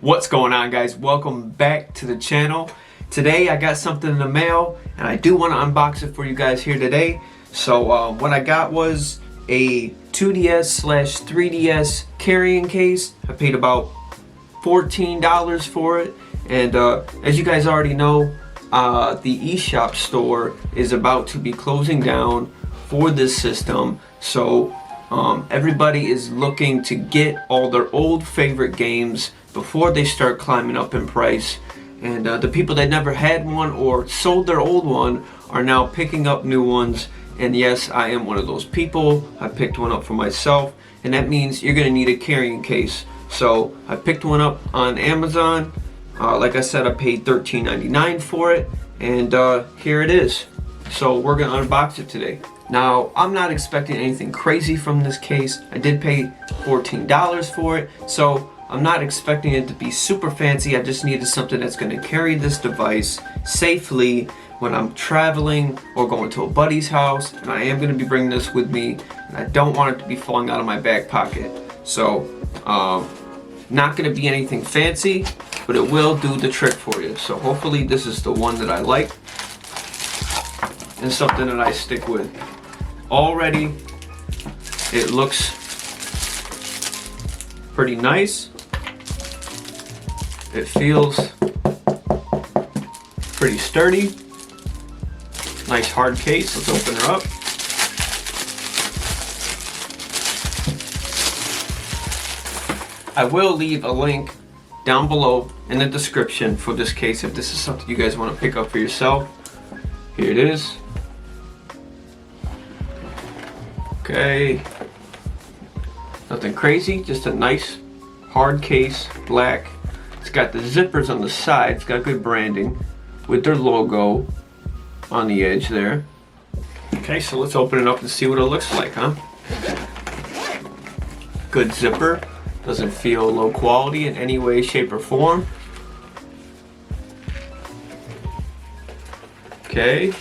What's going on, guys? Welcome back to the channel. Today I got something in the mail and I do want to unbox it for you guys here today. So what I got was a 2DS/3DS carrying case. I paid about $14 for it, and as you guys already know, the eShop store is about to be closing down for this system. So everybody is looking to get all their old favorite games before they start climbing up in price, and the people that never had one or sold their old one are now picking up new ones. And yes, I am one of those people. I picked one up for myself, and that means you're gonna need a carrying case. So I picked one up on Amazon. Like I said, I paid $13.99 for it, and here it is. So we're gonna unbox it today. Now, I'm not expecting anything crazy from this case. I did pay $14 for it, so I'm not expecting it to be super fancy. I just needed something that's going to carry this device safely when I'm traveling or going to a buddy's house, and I am going to be bringing this with me, and I don't want it to be falling out of my back pocket. So not going to be anything fancy, but it will do the trick for you. So hopefully this is the one that I like and something that I stick with. Already it looks pretty nice. It feels pretty sturdy. Nice hard case. Let's open her up. I will leave a link down below in the description for this case if this is something you guys want to pick up for yourself. Here it is. Okay. Nothing crazy, just a nice hard case, black. It's got the zippers on the side. It's got good branding with their logo on the edge there. Okay, so let's open it up and see what it looks like, huh? Good zipper. Doesn't feel low quality in any way, shape, or form. Okay.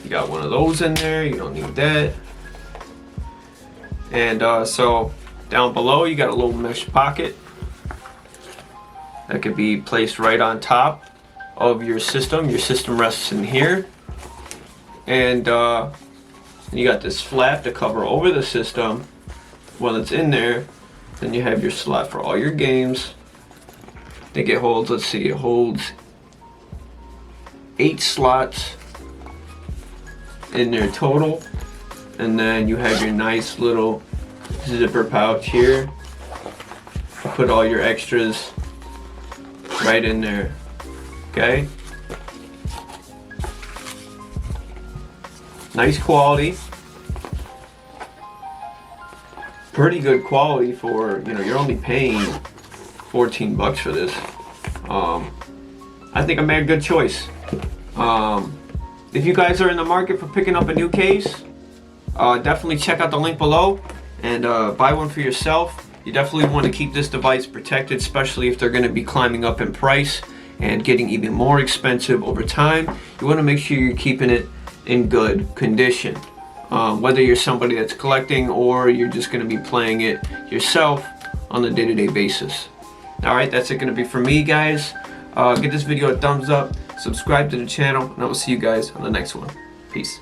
You got one of those in there. You don't need that. And so down below you got a little mesh pocket that could be placed right on top of your system. Your system rests in here, and you got this flap to cover over the system while it's in there. Then you have your slot for all your games. I think it holds, let's see, it holds 8 slots in there total. And then you have your nice little zipper pouch here. Put all your extras right in there. Okay. Nice quality. Pretty good quality for, you know, you're only paying 14 bucks for this. I think I made a good choice. If you guys are in the market for picking up a new case, definitely check out the link below and buy one for yourself. You definitely want to keep this device protected, especially if they're going to be climbing up in price and getting even more expensive over time. You want to make sure you're keeping it in good condition. Whether you're somebody that's collecting or you're just going to be playing it yourself on a day-to-day basis. Alright, that's it going to be for me, guys. Give this video a thumbs up, subscribe to the channel, and I will see you guys on the next one. Peace.